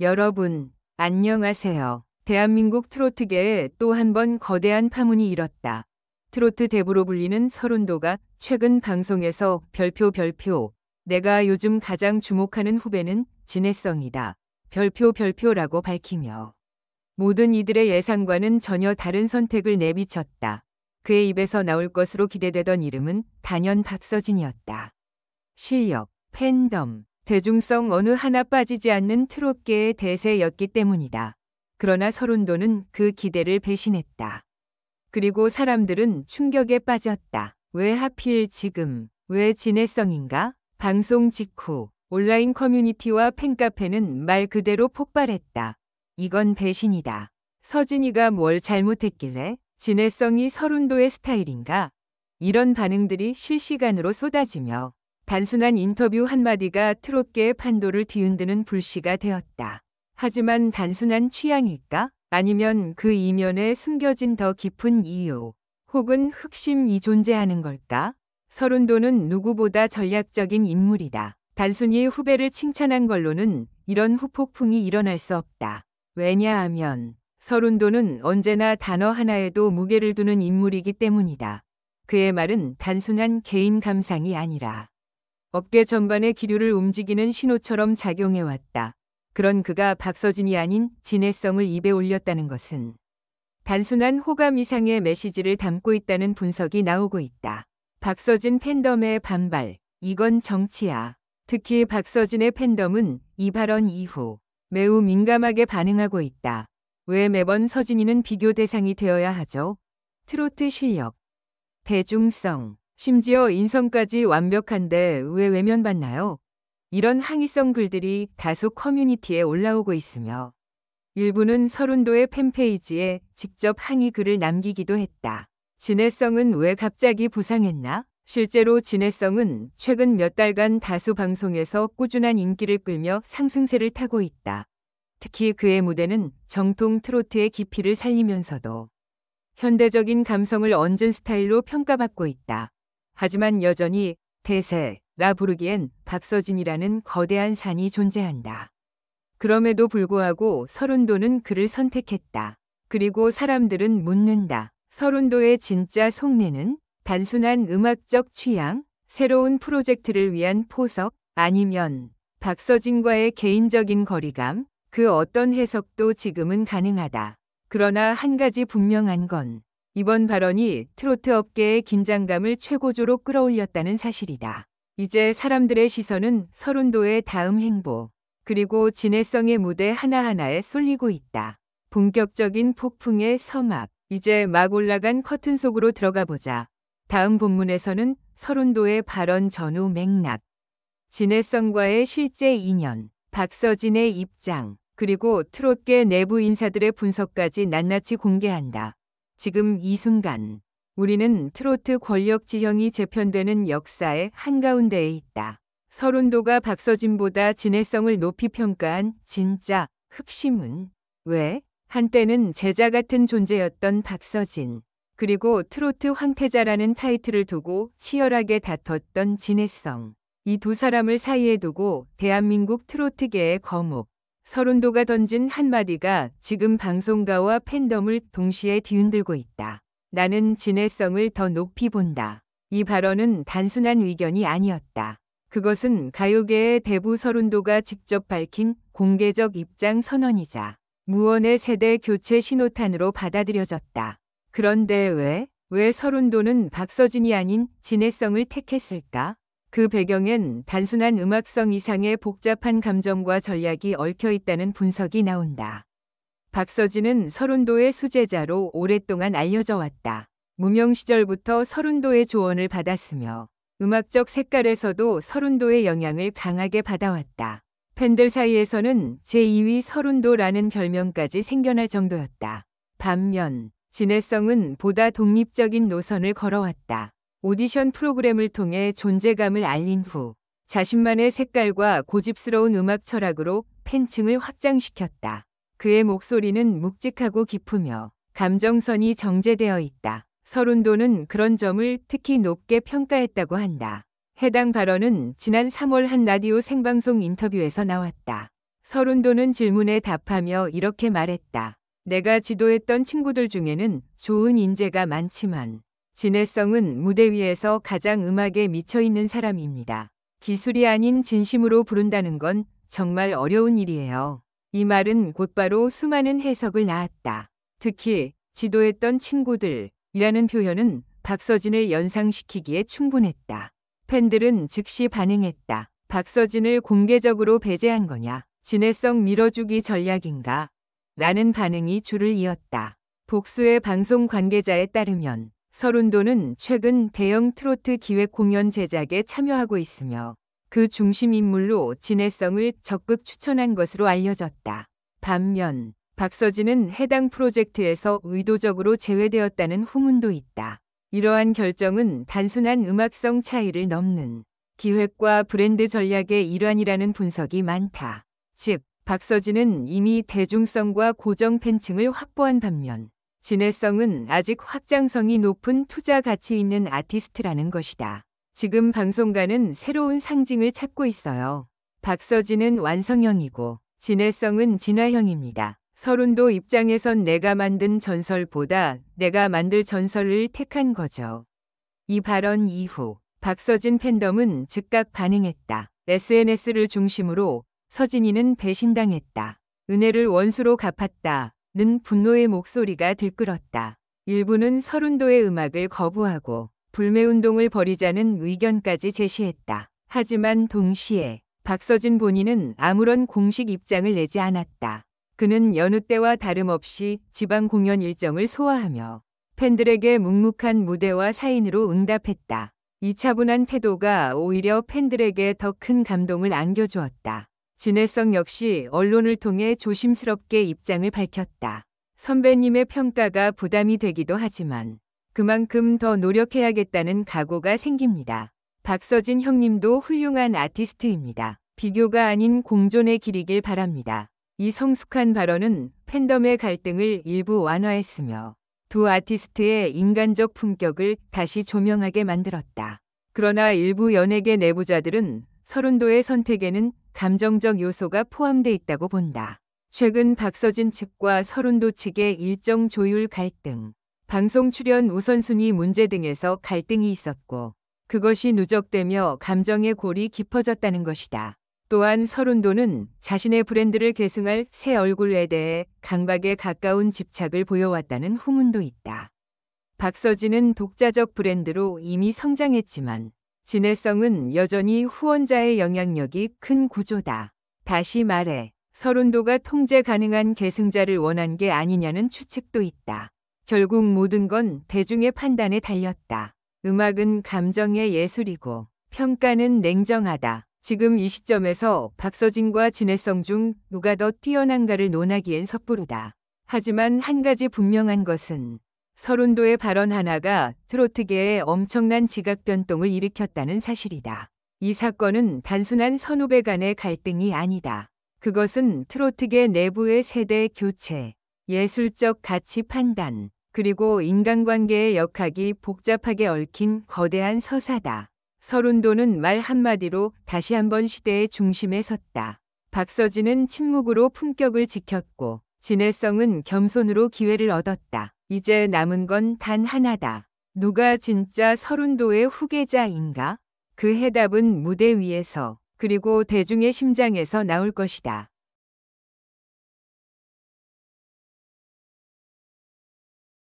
여러분, 안녕하세요. 대한민국 트로트계에 또 한 번 거대한 파문이 일었다. 트로트 대부로 불리는 서른도가 최근 방송에서 별표 내가 요즘 가장 주목하는 후배는 진해성이다. 별표라고 밝히며 모든 이들의 예상과는 전혀 다른 선택을 내비쳤다. 그의 입에서 나올 것으로 기대되던 이름은 단연 박서진이었다. 실력, 팬덤, 대중성 어느 하나 빠지지 않는 트롯계의 대세였기 때문이다. 그러나 서른도는 그 기대를 배신했다. 그리고 사람들은 충격에 빠졌다. 왜 하필 지금? 왜 진해성인가? 방송 직후 온라인 커뮤니티와 팬카페는 말 그대로 폭발했다. 이건 배신이다. 서진이가 뭘 잘못했길래 진해성이 서른도의 스타일인가? 이런 반응들이 실시간으로 쏟아지며 단순한 인터뷰 한마디가 트롯계의 판도를 뒤흔드는 불씨가 되었다. 하지만 단순한 취향일까? 아니면 그 이면에 숨겨진 더 깊은 이유, 혹은 흑심이 존재하는 걸까? 서른도는 누구보다 전략적인 인물이다. 단순히 후배를 칭찬한 걸로는 이런 후폭풍이 일어날 수 없다. 왜냐하면 서른도는 언제나 단어 하나에도 무게를 두는 인물이기 때문이다. 그의 말은 단순한 개인 감상이 아니라 업계 전반의 기류를 움직이는 신호처럼 작용해왔다. 그런 그가 박서진이 아닌 진해성을 입에 올렸다는 것은 단순한 호감 이상의 메시지를 담고 있다는 분석이 나오고 있다. 박서진 팬덤의 반발, 이건 정치야. 특히 박서진의 팬덤은 이 발언 이후 매우 민감하게 반응하고 있다. 왜 매번 서진이는 비교 대상이 되어야 하죠? 트로트 실력, 대중성, 심지어 인성까지 완벽한데 왜 외면받나요? 이런 항의성 글들이 다수 커뮤니티에 올라오고 있으며 일부는 서른도의 팬페이지에 직접 항의 글을 남기기도 했다. 진해성은 왜 갑자기 부상했나? 실제로 진해성은 최근 몇 달간 다수 방송에서 꾸준한 인기를 끌며 상승세를 타고 있다. 특히 그의 무대는 정통 트로트의 깊이를 살리면서도 현대적인 감성을 얹은 스타일로 평가받고 있다. 하지만 여전히 대세라 부르기엔 박서진이라는 거대한 산이 존재한다. 그럼에도 불구하고 서른도는 그를 선택했다. 그리고 사람들은 묻는다. 서른도의 진짜 속내는 단순한 음악적 취향, 새로운 프로젝트를 위한 포석, 아니면 박서진과의 개인적인 거리감, 그 어떤 해석도 지금은 가능하다. 그러나 한 가지 분명한 건 이번 발언이 트로트 업계의 긴장감을 최고조로 끌어올렸다는 사실이다. 이제 사람들의 시선은 서른도의 다음 행보, 그리고 진해성의 무대 하나하나에 쏠리고 있다. 본격적인 폭풍의 서막, 이제 막 올라간 커튼 속으로 들어가 보자. 다음 본문에서는 서른도의 발언 전후 맥락, 진해성과의 실제 인연, 박서진의 입장, 그리고 트롯계 내부 인사들의 분석까지 낱낱이 공개한다. 지금 이 순간 우리는 트로트 권력 지형이 재편되는 역사의 한가운데에 있다. 서른도가 박서진보다 진해성을 높이 평가한 진짜 흑심은 왜? 한때는 제자 같은 존재였던 박서진, 그리고 트로트 황태자라는 타이틀을 두고 치열하게 다퉜던 진해성. 이 두 사람을 사이에 두고 대한민국 트로트계의 거목, 서른도가 던진 한마디가 지금 방송가와 팬덤을 동시에 뒤흔들고 있다. 나는 진해성을 더 높이 본다. 이 발언은 단순한 의견이 아니었다. 그것은 가요계의 대부 서른도가 직접 밝힌 공개적 입장 선언이자 무언의 세대 교체 신호탄으로 받아들여졌다. 그런데 왜 서른도는 박서진이 아닌 진해성을 택했을까? 그 배경엔 단순한 음악성 이상의 복잡한 감정과 전략이 얽혀 있다는 분석이 나온다. 박서진은 서른도의 수제자로 오랫동안 알려져 왔다. 무명 시절부터 서른도의 조언을 받았으며 음악적 색깔에서도 서른도의 영향을 강하게 받아왔다. 팬들 사이에서는 제2위 서른도라는 별명까지 생겨날 정도였다. 반면 진해성은 보다 독립적인 노선을 걸어왔다. 오디션 프로그램을 통해 존재감을 알린 후 자신만의 색깔과 고집스러운 음악 철학으로 팬층을 확장시켰다. 그의 목소리는 묵직하고 깊으며 감정선이 정제되어 있다. 서른도는 그런 점을 특히 높게 평가했다고 한다. 해당 발언은 지난 3월 한 라디오 생방송 인터뷰에서 나왔다. 서른도는 질문에 답하며 이렇게 말했다. 내가 지도했던 친구들 중에는 좋은 인재가 많지만 진해성은 무대 위에서 가장 음악에 미쳐 있는 사람입니다. 기술이 아닌 진심으로 부른다는 건 정말 어려운 일이에요. 이 말은 곧바로 수많은 해석을 낳았다. 특히 지도했던 친구들이라는 표현은 박서진을 연상시키기에 충분했다. 팬들은 즉시 반응했다. 박서진을 공개적으로 배제한 거냐? 진해성 밀어주기 전략인가? 라는 반응이 줄을 이었다. 복수의 방송 관계자에 따르면 서른도는 최근 대형 트로트 기획 공연 제작에 참여하고 있으며 그 중심 인물로 진해성을 적극 추천한 것으로 알려졌다. 반면 박서진은 해당 프로젝트에서 의도적으로 제외되었다는 후문도 있다. 이러한 결정은 단순한 음악성 차이를 넘는 기획과 브랜드 전략의 일환이라는 분석이 많다. 즉, 박서진은 이미 대중성과 고정 팬층을 확보한 반면 진해성은 아직 확장성이 높은 투자 가치 있는 아티스트라는 것이다. 지금 방송가는 새로운 상징을 찾고 있어요. 박서진은 완성형이고 진해성은 진화형입니다. 서른도 입장에선 내가 만든 전설보다 내가 만들 전설을 택한 거죠. 이 발언 이후 박서진 팬덤은 즉각 반응했다. SNS를 중심으로 서진이는 배신당했다. 은혜를 원수로 갚았다는 분노의 목소리가 들끓었다. 일부는 서른도의 음악을 거부하고 불매운동을 벌이자는 의견까지 제시했다. 하지만 동시에 박서진 본인은 아무런 공식 입장을 내지 않았다. 그는 여느 때와 다름없이 지방 공연 일정을 소화하며 팬들에게 묵묵한 무대와 사인으로 응답했다. 이 차분한 태도가 오히려 팬들에게 더 큰 감동을 안겨주었다. 진해성 역시 언론을 통해 조심스럽게 입장을 밝혔다. 선배님의 평가가 부담이 되기도 하지만 그만큼 더 노력해야겠다는 각오가 생깁니다. 박서진 형님도 훌륭한 아티스트입니다. 비교가 아닌 공존의 길이길 바랍니다. 이 성숙한 발언은 팬덤의 갈등을 일부 완화했으며 두 아티스트의 인간적 품격을 다시 조명하게 만들었다. 그러나 일부 연예계 내부자들은 서른도의 선택에는 감정적 요소가 포함돼 있다고 본다. 최근 박서진 측과 서른도 측의 일정 조율 갈등, 방송 출연 우선순위 문제 등에서 갈등이 있었고 그것이 누적되며 감정의 골이 깊어졌다는 것이다. 또한 서른도는 자신의 브랜드를 계승할 새 얼굴에 대해 강박에 가까운 집착을 보여왔다는 후문도 있다. 박서진은 독자적 브랜드로 이미 성장했지만 진해성은 여전히 후원자의 영향력이 큰 구조다. 다시 말해 서른도가 통제 가능한 계승자를 원한 게 아니냐는 추측도 있다. 결국 모든 건 대중의 판단에 달렸다. 음악은 감정의 예술이고 평가는 냉정하다. 지금 이 시점에서 박서진과 진해성 중 누가 더 뛰어난가를 논하기엔 섣부르다. 하지만 한 가지 분명한 것은 서른도의 발언 하나가 트로트계에 엄청난 지각 변동을 일으켰다는 사실이다. 이 사건은 단순한 선후배 간의 갈등이 아니다. 그것은 트로트계 내부의 세대 교체, 예술적 가치 판단, 그리고 인간관계의 역학이 복잡하게 얽힌 거대한 서사다. 서른도는 말 한마디로 다시 한번 시대의 중심에 섰다. 박서진은 침묵으로 품격을 지켰고 진해성은 겸손으로 기회를 얻었다. 이제 남은 건 단 하나다. 누가 진짜 서른도의 후계자인가? 그 해답은 무대 위에서 그리고 대중의 심장에서 나올 것이다.